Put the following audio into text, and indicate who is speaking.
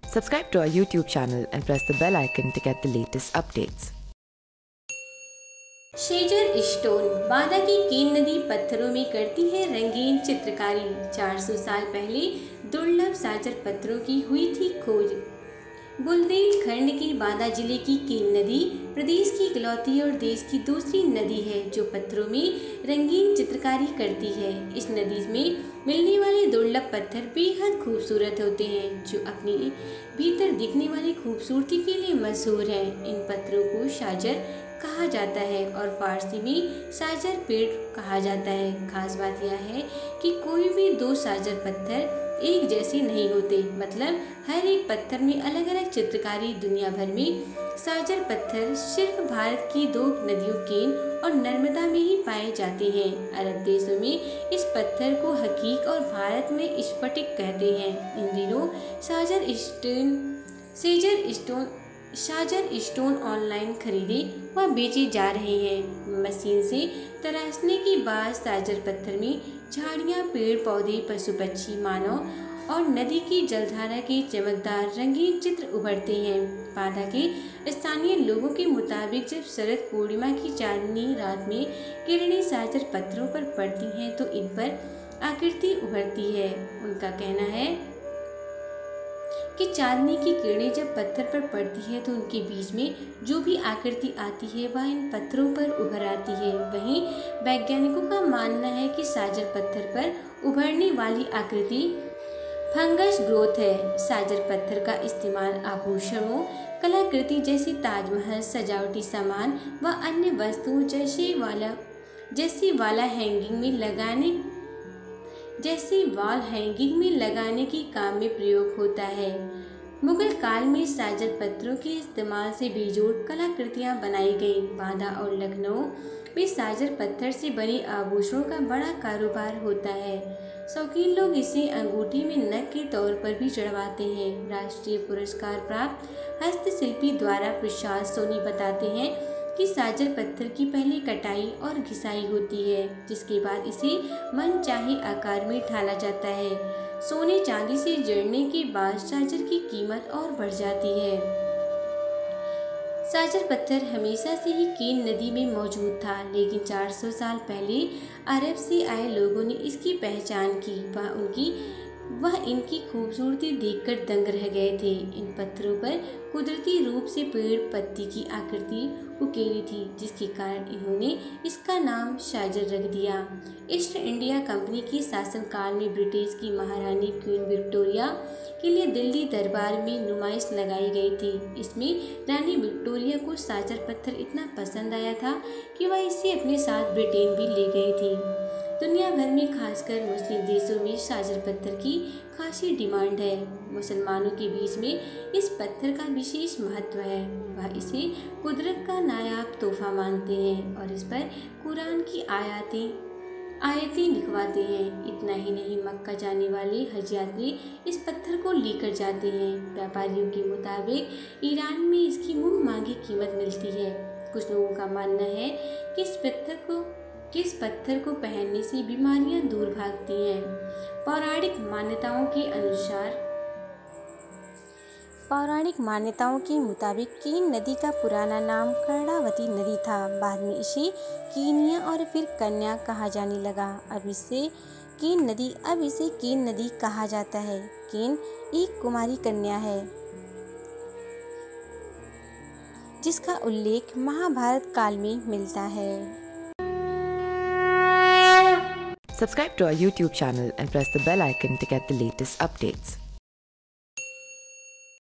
Speaker 1: Subscribe to our YouTube channel and press the bell icon to get the latest updates.
Speaker 2: Shajar stone Banda की केन नदी पत्थरों में करती है रंगीन चित्रकारी। 400 साल पहले दुर्लभ साजर पत्थरों की हुई थी खोज। बुंदेलखंड के बांदा जिले की केन नदी प्रदेश की इकलौती और देश की दूसरी नदी है जो पत्थरों में रंगीन चित्रकारी करती है। इस नदी में मिलने वाले दुर्लभ पत्थर बेहद खूबसूरत होते हैं जो अपने भीतर दिखने वाली खूबसूरती के लिए मशहूर हैं। इन पत्थरों को शाजर कहा जाता है और फारसी में साजर पेड़ कहा जाता है। खास बात यह है कि कोई भी दो साजर पत्थर एक जैसे नहीं होते, मतलब हर एक पत्थर में अलग अलग चित्रकारी। दुनिया भर में साजर पत्थर सिर्फ भारत की दो नदियों केन और नर्मदा में ही पाए जाते हैं। अरब देशों में इस पत्थर को हकीक और भारत में स्फटिक कहते हैं। इन दिनों साजर स्टोन ऑनलाइन खरीदे व बेचे जा रहे हैं। मशीन से तराशने के बाद साजर पत्थर में झाड़ियाँ, पेड़ पौधे, पशु पक्षी, मानव और नदी की जलधारा के चमकदार रंगीन चित्र उभरते हैं। बांदा के स्थानीय लोगों के मुताबिक जब शरद पूर्णिमा की चांदनी रात में किरणें साजर पत्थरों पर पड़ती हैं तो इन पर आकृति उभरती है। उनका कहना है कि चांदनी की किरणें जब पत्थर पर पड़ती है तो उनके बीच में जो भी आकृति आती है वह इन पत्थरों पर उभर आती है। वहीं वैज्ञानिकों का मानना है कि साजर पत्थर पर उभरने वाली आकृति फंगस ग्रोथ है। साजर पत्थर का इस्तेमाल आभूषणों, कलाकृति जैसे ताजमहल, सजावटी सामान व अन्य वस्तुओं जैसी वॉल हैंगिंग में लगाने के काम में प्रयोग होता है। मुगल काल में साजर पत्थरों के इस्तेमाल से बेजोड़ कलाकृतियां बनाई गई। बांदा और लखनऊ में साजर पत्थर से बने आभूषणों का बड़ा कारोबार होता है। शौकीन लोग इसे अंगूठी में नग के तौर पर भी चढ़वाते हैं। राष्ट्रीय पुरस्कार प्राप्त हस्तशिल्पी द्वारा प्रसाद सोनी बताते हैं कि साजर पत्थर की पहले कटाई और घिसाई होती है जिसके बाद इसे मनचाहे आकार में ढाला जाता है। सोने चांदी से जड़ने के बाद साजर की कीमत और बढ़ जाती है। साजर पत्थर हमेशा से ही केन नदी में मौजूद था, लेकिन 400 साल पहले अरब से आए लोगों ने इसकी पहचान की। वह इनकी खूबसूरती देखकर दंग रह गए थे। इन पत्थरों पर कुदरती रूप से पेड़ पत्ती की आकृति उकेरी थी जिसके कारण इन्होंने इसका नाम साजर रख दिया। ईस्ट इंडिया कंपनी के शासनकाल में ब्रिटिश की महारानी क्वीन विक्टोरिया के लिए दिल्ली दरबार में नुमाइश लगाई गई थी। इसमें रानी विक्टोरिया को साजर पत्थर इतना पसंद आया था कि वह इसे अपने साथ ब्रिटेन भी ले गई थी। दुनिया भर में खासकर मुस्लिम देशों में साजर पत्थर की खासी डिमांड है। मुसलमानों के बीच में इस पत्थर का विशेष महत्व है। वह इसे कुदरत का नायाब तोहफा मानते हैं और इस पर कुरान की आयतें लिखवाते हैं। इतना ही नहीं, मक्का जाने वाले हज यात्री इस पत्थर को लेकर जाते हैं। व्यापारियों के मुताबिक ईरान में इसकी मुंह मांगी कीमत मिलती है। कुछ लोगों का मानना है कि इस पत्थर को पहनने से बीमारियां दूर भागती हैं। पौराणिक मान्यताओं के मुताबिक केन नदी का पुराना नाम कर्णावती नदी था। बाद में इसे कीनिया और फिर कन्या कहा जाने लगा। अब इसे केन नदी कहा जाता है। केन एक कुमारी कन्या है जिसका उल्लेख महाभारत काल में मिलता है।
Speaker 1: Subscribe to our YouTube channel and press the bell icon to get the latest updates.